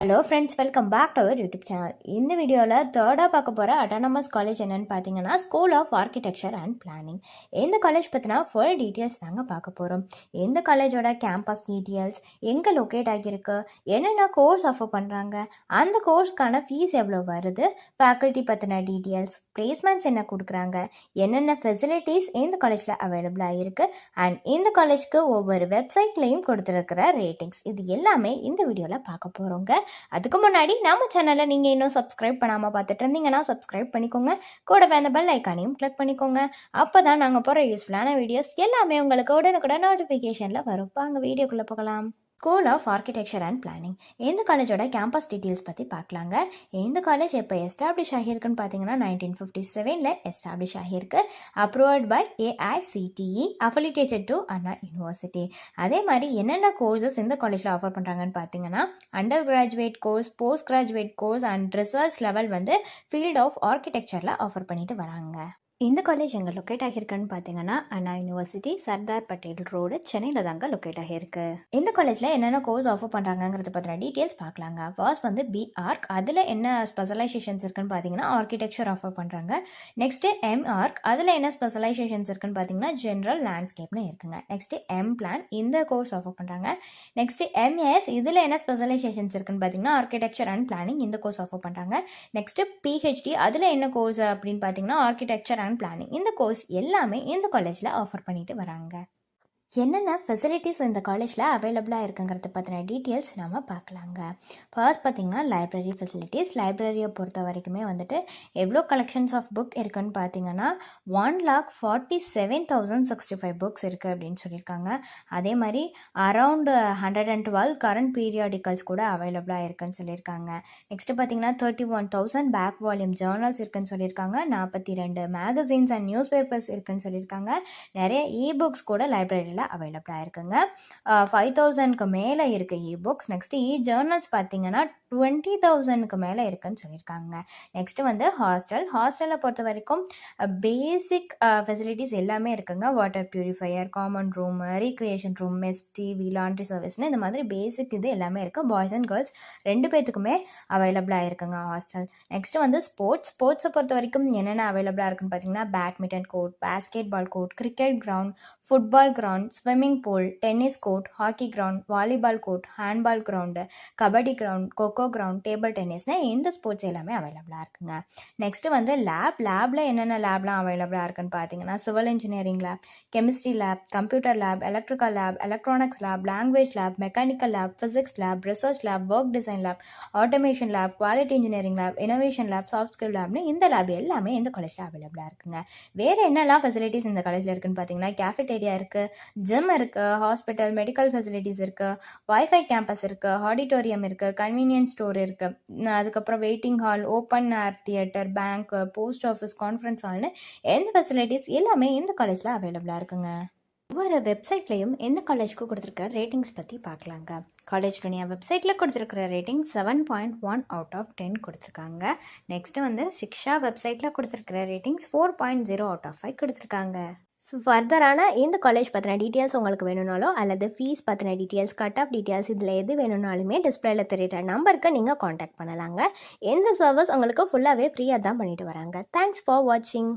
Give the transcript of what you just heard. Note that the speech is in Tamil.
Hello friends, welcome back to our YouTube channel. இந்த வீடியோவில் தேர்டாக பார்க்க போகிற அட்டானமஸ் காலேஜ் என்னென்னு பார்த்தீங்கன்னா school of architecture and planning. இந்த காலேஜ் பற்றினா ஃபுல் டீட்டெயில்ஸ் தாங்க பார்க்க போகிறோம். இந்த காலேஜோட கேம்பஸ் டீட்டெயில்ஸ், எங்கே லொக்கேட் ஆகியிருக்கு, என்னென்ன கோர்ஸ் ஆஃபர் பண்ணுறாங்க, அந்த கோர்ஸ்க்கான ஃபீஸ் எவ்வளோ வருது, ஃபேக்கல்ட்டி பற்றின டீட்டெயில்ஸ், பிளேஸ்மெண்ட்ஸ் என்ன கொடுக்குறாங்க, என்னென்ன ஃபெசிலிட்டிஸ் இந்த காலேஜில் அவைலபிளாக இருக்குது, அண்ட் இந்த காலேஜ்க்கு ஒவ்வொரு வெப்சைட்லேயும் கொடுத்துருக்கிற ரேட்டிங்ஸ், இது எல்லாமே இந்த வீடியோவில் பார்க்க போகிறோங்க. அதுக்கு முன்னாடி நம்ம சேனலை நீங்கள் இன்னும் சப்ஸ்கிரைப் பண்ணாமல் பார்த்துட்டு இருந்தீங்கன்னா சப்ஸ்கிரைப் பண்ணிக்கோங்க. கூடவே அந்த பெல் ஐக்கானையும் கிளிக் பண்ணிக்கோங்க. அப்போ தான் நாங்கள் போகிற யூஸ்ஃபுல்லான வீடியோஸ் எல்லாமே உங்களுக்கு உடனுக்குடன் நோட்டிஃபிகேஷனில் வரும். வாங்க வீடியோக்குள்ளே போகலாம். School of architecture and planning இந்த காலேஜோட கேம்பஸ் டீட்டெயில்ஸ் பற்றி பார்க்கலாங்க. இந்த காலேஜ் எப்போ எஸ்டாப்ளிஷ் ஆகியிருக்குன்னு பார்த்தீங்கன்னா 1957 எஸ்டாப்ளிஷ் ஆகியிருக்கு. Approved by AICTE, affiliated to Anna university. அதே மாதிரி என்னென்ன கோர்சஸ் இந்த காலேஜில் ஆஃபர் பண்ணுறாங்கன்னு பார்த்தீங்கன்னா under graduate course, post graduate course and research level field of ஆர்கிடெக்சரில் ஆஃபர் பண்ணிட்டு வராங்க. இந்த காலேஜ் எங்கே லொக்கேட் ஆகியிருக்குன்னு பார்த்தீங்கன்னா அண்ணா யூனிவர்சிட்டி, சர்தார் பட்டேல் ரோடு, சென்னையில் தாங்க லொக்கேட் ஆகியிருக்கு. இந்த காலேஜில் என்னென்ன கோர்ஸ் ஆஃபர் பண்ணுறாங்கிறத பற்றின டீட்டெயில்ஸ் பார்க்கலாங்க. ஃபர்ஸ்ட் BArch, அதில் என்ன ஸ்பெஷலைசேஷன்ஸ் இருக்குன்னு பார்த்தீங்கன்னா ஆர்கிடெக்சர் ஆஃபர் பண்ணுறாங்க. நெக்ஸ்ட்டு MArch, அதில் என்ன ஸ்பெஷலைசேஷன்ஸ் இருக்குன்னு பார்த்தீங்கன்னா ஜென்ரல் லேண்ட்ஸ்கேப்னு இருக்குங்க. நெக்ஸ்ட்டு MPlan, இந்த கோர்ஸ் ஆஃபர் பண்ணுறாங்க. நெக்ஸ்ட்டு MS, இதில் என்ன ஸ்பெஷலைசேஷன்ஸ் இருக்குன்னு பார்த்தீங்கன்னா ஆர்கிடெக்சர் அண்ட் பிளானிங், இந்த கோர்ஸ் ஆஃபர் பண்ணுறாங்க. நெக்ஸ்ட்டு PhD, அதில் என்ன கோர்ஸ் அப்படின்னு பார்த்தீங்கன்னா ஆர்கிடெக்சர் அண்ட் பிளானிங், இந்த கோர்ஸ் எல்லாமே இந்த காலேஜில் ஆஃபர் பண்ணிட்டு வராங்க. என்னென்ன ஃபெசிலிட்டிஸ் இந்த காலேஜில் அவைலபிளாக இருக்குங்கிறத பற்றின டீட்டெயில்ஸ் நம்ம பார்க்கலாங்க. ஃபர்ஸ்ட் பார்த்திங்கன்னா லைப்ரரி ஃபெசிலிட்டிஸ். லைப்ரரியை பொறுத்த வரைக்குமே எவ்வளோ கலெக்ஷன்ஸ் ஆஃப் புக் இருக்குன்னு பார்த்தீங்கன்னா 1,47,065 புக்ஸ் இருக்குது அப்படின்னு சொல்லியிருக்காங்க. அதே மாதிரி அரவுண்ட் 112 கரண்ட் பீரியாடிக்கல்ஸ் கூட அவைலபிளாக இருக்குன்னு சொல்லியிருக்காங்க. நெக்ஸ்ட்டு பார்த்தீங்கன்னா 31,000 பேக் வால்யூம் ஜேர்னல்ஸ் இருக்குன்னு சொல்லியிருக்காங்க. 42 மேகசின்ஸ் அண்ட் நியூஸ் பேப்பர்ஸ் இருக்குன்னு சொல்லியிருக்காங்க. நிறைய புக்ஸ் கூட லைப்ரரியில் அவைலபிளாக இருக்குங்க. 5,000க்கு மேலே இருக்குது புக்ஸ். நெக்ஸ்ட்டு ஜேர்னல்ஸ் பார்த்தீங்கன்னா 20,000க்கு மேலே இருக்குன்னு சொல்லியிருக்காங்க. நெக்ஸ்ட்டு ஹாஸ்டலை பொறுத்த வரைக்கும் பேசிக் ஃபெசிலிட்டிஸ் எல்லாமே இருக்குங்க. Water purifier, common room, recreation room, mess, TV, laundry சர்வீஸ்னு இந்த மாதிரி பேசிக் இது எல்லாமே இருக்குது. பாய்ஸ் அண்ட் கேர்ள்ஸ் 2 பேத்துக்குமே அவைலபிளாக இருக்குங்க ஹாஸ்டல். நெக்ஸ்ட்டு ஸ்போர்ட்ஸை பொறுத்த வரைக்கும் என்னென்ன அவைலபிளாக இருக்குன்னு பார்த்தீங்கன்னா badminton court, basketball court, cricket ground, football ground, swimming pool, tennis court, hockey ground, volleyball court, handball ground, kabaddi ground, kho kho ground, table டென்னிஸ்னு இந்த ஸ்போர்ட்ஸ் எல்லாமே அவைலபிளாக இருக்குங்க. நெக்ஸ்ட்டு லேபில் என்னென்ன லேப்லாம் அவைலபிளாக இருக்குன்னு பார்த்தீங்கன்னா civil engineering lab, chemistry lab, computer lab, electrical lab, electronics lab, language lab, mechanical lab, physics lab, research lab, work design lab, automation lab, quality engineering lab, innovation lab, soft skill லேப்னு இந்த லேப் எல்லாமே இந்த காலேஜில் அவைலபிளாக இருக்குங்க. வேறு என்னெல்லாம் ஃபெசிலிட்டிஸ் இந்த காலேஜில் இருக்குன்னு பார்த்தீங்கன்னா கேஃபெட்டேரியா இருக்குது, ஜிம் இருக்குது, ஹாஸ்பிட்டல், மெடிக்கல் ஃபெசிலிட்டிஸ் இருக்குது, வைஃபை கேம்பஸ் இருக்குது, ஆடிட்டோரியம் இருக்குது, கன்வீனியன்ஸ் ஸ்டோர் இருக்குது, அதுக்கப்புறம் waiting hall, open air theatre, bank, post office, conference ஹால்னு எந்த ஃபெசிலிட்டிஸ் எல்லாமே இந்த காலேஜில் அவைலபிளாக இருக்குங்க. ஒவ்வொரு வெப்சைட்லையும் எந்த காலேஜுக்கு கொடுத்துருக்கிற ரேட்டிங்ஸ் பற்றி பார்க்கலாங்க. காலேஜ் துணியா வெப்சைட்டில் கொடுத்துருக்கிற ரேட்டிங் 7.1 அவுட் ஆஃப் 10 கொடுத்துருக்காங்க. நெக்ஸ்ட்டு சிக்ஷா வெப்சைட்டில் கொடுத்துருக்கிற ரேட்டிங்ஸ் 4.0 அவுட் ஆஃப் 5 கொடுத்துருக்காங்க. ஸோ ஃபர்தரான இந்த காலேஜ் பற்றின டீட்டெயில்ஸ் உங்களுக்கு வேணும்னாலோ அல்லது ஃபீஸ் பற்றின டீட்டெயில்ஸ், கட் ஆஃப் டீட்டெயில்ஸ் இதில் எது வேணும்னாலுமே டிஸ்பிளேல தெரியுற நம்பருக்கு நீங்கள் காண்டாக்ட் பண்ணலாங்க. எந்த சர்வீஸ் உங்களுக்கு ஃபுல்லாகவே ஃப்ரீயாக தான் பண்ணிட்டு வராங்க. தேங்க்ஸ் ஃபார் வாட்சிங்.